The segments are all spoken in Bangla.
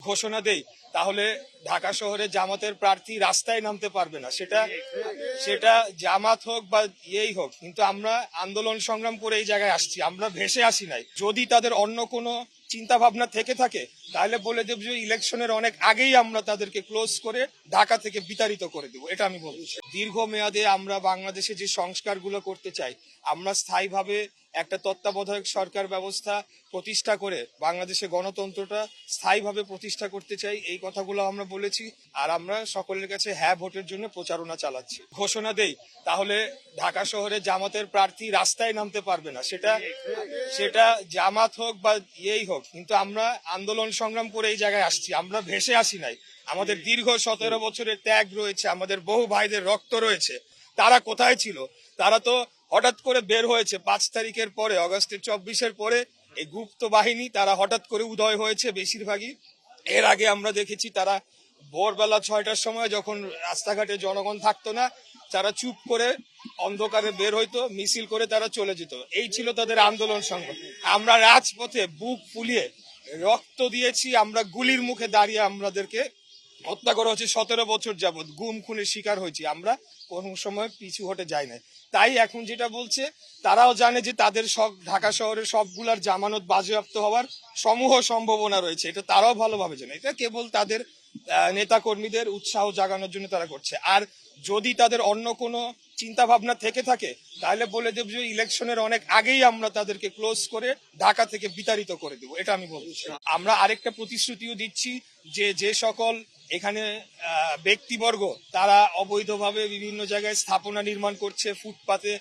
ঘোষণা দেই তাহলে ঢাকা শহরে জামাতের প্রার্থী রাস্তায় নামতে পারবে না। সেটা জামাত হোক বা ইয়েই হোক, কিন্তু আমরা আন্দোলন সংগ্রাম করে এই জায়গায় আসছি, আমরা ভেসে আসি নাই। যদি তাদের অন্য কোনো চিন্তা ভাবনা থেকে থাকে তাহলে বলে দেব যে ইলেকশনের অনেক আগেই আমরা তাদেরকে ক্লোজ করে ঢাকা থেকে বিতাড়িত করে দেবো, এটা আমি বলছি। দীর্ঘমেয়াদে আমরা বাংলাদেশে যে সংস্কারগুলো করতে চাই, আমরা স্থায়ীভাবে একটা তত্ত্বাবধায়ক সরকার ব্যবস্থা প্রতিষ্ঠা করে বাংলাদেশে গণতন্ত্রটা স্থায়ীভাবে প্রতিষ্ঠা করতে চাই, এই কথাগুলো আমরা বলেছি। আর আমরা সকলের কাছে হ্যাঁ ভোটের জন্য প্রচারণা চালাচ্ছি। ঘোষণা দেই তাহলে ঢাকা শহরে জামাতের প্রার্থী রাস্তায় নামতে পারবে না। সেটা জামাত হোক বা ইয়েই হোক, কিন্তু আমরা আন্দোলন সংগ্রাম করে এই জায়গায় আসছি, আমরা ভেসে আসি নাই। আমাদের দীর্ঘ 17 বছরের ত্যাগ রয়েছে, আমাদের বহু ভাইদের রক্ত রয়েছে। তারা কোথায় ছিল? তারা তো হঠাৎ করে বের হয়েছে 5 তারিখের পরে, অগস্টের 24-এর পরে এই গুপ্ত বাহিনী তারা হঠাৎ করে উদয় হয়েছে বেশিরভাগই। এর আগে আমরা দেখেছি তারা ভোরবেলা 6টার সময় যখন রাস্তাঘাটে জনগণ থাকতো না, তারা চুপ করে অন্ধকারে বের হইতো, মিছিল করে তারা চলে যেত। এই ছিল তাদের আন্দোলন সংগ্রাম। আমরা রাজপথে বুক ফুলিয়ে রক্ত দিয়েছি, আমরা গুলির মুখে দাঁড়িয়ে আমাদেরকে হত্যা করা হচ্ছে 17 বছর যাবৎ, গুম খুনের শিকার হয়েছি, আমরা কোনো সময় পিছু হটে যাই না। তাই এখন যেটা বলছে, তারাও জানে যে তাদের সব ঢাকা শহরের সবগুলার জামানত বাজেয়াপ্ত হওয়ার সমূহ সম্ভাবনা রয়েছে, এটা তারাও ভালোভাবে জানে। এটা কেবল তাদের নেতা কর্মীদের উৎসাহ জাগানোর জন্য তারা করছে। আর যদি তাদের অন্য কোনো চিন্তা ভাবনা থেকে থাকে তাহলে বলে দেব যে ইলেকশনের অনেক আগেই আমরা তাদেরকে ক্লোজ করে ঢাকা থেকে বিতাড়িত করে দেবো, এটা আমি বলছি। আমরা আরেকটা প্রতিশ্রুতিও দিচ্ছি যে সকল এখানে ব্যক্তিবর্গ তারা অবৈধভাবে বিভিন্ন জায়গায় স্থাপনা নির্মাণ করছে, ফুটপাতে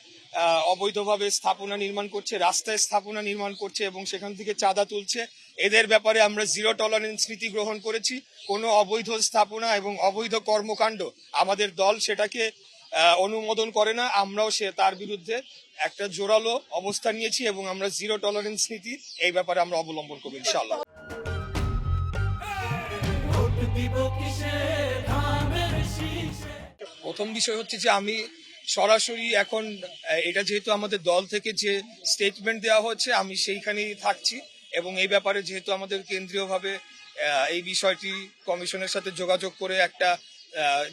অবৈধভাবে স্থাপনা নির্মাণ করছে, রাস্তায় স্থাপনা নির্মাণ করছে এবং সেখান থেকে চাঁদা তুলছে, এদের ব্যাপারে আমরা 0 টলারেন্স নীতি গ্রহণ করেছি। কোনো অবৈধ স্থাপনা এবং অবৈধ কর্মকাণ্ড আমাদের দল সেটাকে অনুমোদন করে না। আমরাও তার বিরুদ্ধে একটা জোরালো অবস্থান নিয়েছি এবং আমরা 0 টলারেন্স নীতি এই ব্যাপারে আমরা অবলম্বন করবো ইনশাআল্লাহ। প্রথম বিষয় হচ্ছে যে আমি সরাসরি এখন এটা যেহেতু আমাদের দল থেকে যে স্টেটমেন্ট দেওয়া হচ্ছে আমি সেইখানেই থাকছি, এবং এই ব্যাপারে যেহেতু আমাদের কেন্দ্রীয়ভাবে এই বিষয়টি কমিশনের সাথে যোগাযোগ করে একটা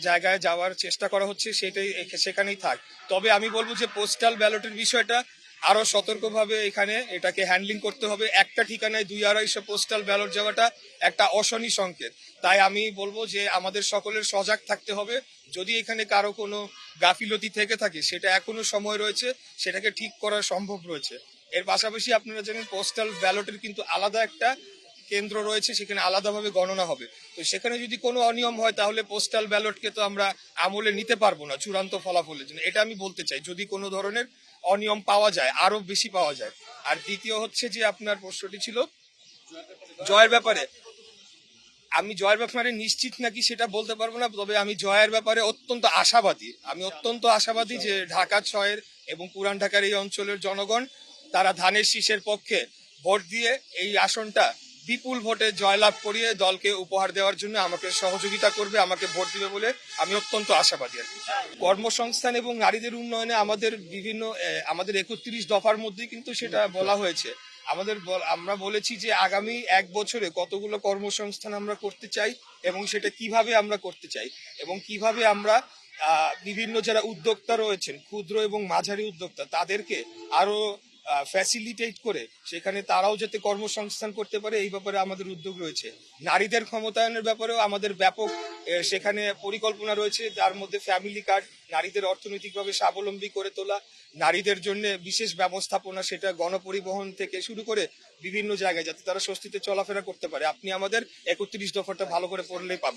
জায়গায় যাওয়ার চেষ্টা করা হচ্ছে, সেখানেই থাক। তবে আমি বলবো যে পোস্টাল ব্যালটের বিষয়টা আরো সতর্কভাবে এখানে এটাকে হ্যান্ডলিং করতে হবে। একটা ঠিকানায় 200-250 পোস্টাল ব্যালট যাওয়াটা একটা অশনি সংকেত। তাই আমি বলবো যে আমাদের সকলের সজাগ থাকতে হবে। যদি এখানে কারো কোনো গাফিলতি থেকে থাকে সেটা এখনো সময় রয়েছে, সেটাকে ঠিক করা সম্ভব রয়েছে। এর পাশাপাশি আপনারা জানেন পোস্টাল ব্যালটের কিন্তু আলাদা একটা কেন্দ্র রয়েছে, সেখানে আলাদাভাবে গণনা হবে। তো সেখানে যদি কোনো অনিয়ম হয় তাহলে পোস্টাল ব্যালটকে তো আমরা আমলে নিতে পারবো না চূড়ান্ত ফলাফলের জন্য, এটা আমি বলতে চাই। যদি কোনো ধরনের অনিয়ম পাওয়া যায়, আরো বেশি পাওয়া যায়। আর দ্বিতীয় হচ্ছে যে আপনার প্রশ্নটি ছিল জয়ের ব্যাপারে। আমি জয়ের ব্যাপারে নিশ্চিত নাকি সেটা বলতে পারবো না, তবে আমি জয়ের ব্যাপারে অত্যন্ত আশাবাদী যে ঢাকা 6 এবং পুরান ঢাকার এই অঞ্চলের জনগণ তারা ধানের শীষের পক্ষে ভোট দিয়ে এই আসনটা বিপুল ভোটে জয়লাভ করিয়ে দলকে উপহার দেওয়ার জন্য আমাকে সহযোগিতা করবে, আমাকে ভোট দিবে বলে আমি অত্যন্ত আশাবাদী। আর কর্মসংস্থান এবং নারীদের উন্নয়নে আমাদের 31 দফার মধ্যেই কিন্তু সেটা বলা হয়েছে। আমরা বলেছি যে আগামী 1 বছরে কতগুলো কর্মসংস্থান আমরা করতে চাই এবং সেটা কিভাবে আমরা করতে চাই, এবং কিভাবে আমরা বিভিন্ন যারা উদ্যোক্তা রয়েছেন, ক্ষুদ্র এবং মাঝারি উদ্যোক্তা, তাদেরকে আরো ফ্যাসিলিটেট করে সেখানে তারাও যাতে কর্মসংস্থান করতে পারে, এই ব্যাপারে আমাদের উদ্যোগ রয়েছে। নারীদের ক্ষমতায়নের ব্যাপারেও আমাদের ব্যাপক সেখানে পরিকল্পনা রয়েছে, যার মধ্যে ফ্যামিলি কার্ড, নারীদের অর্থনৈতিকভাবে স্বাবলম্বী করে তোলা, নারীদের জন্য বিশেষ ব্যবস্থাপনা, সেটা গণপরিবহন থেকে শুরু করে বিভিন্ন জায়গায় যাতে তারা স্বস্তিতে চলাফেরা করতে পারে। আপনি আমাদের 31 দফাটা ভালো করে পড়লেই পাবেন।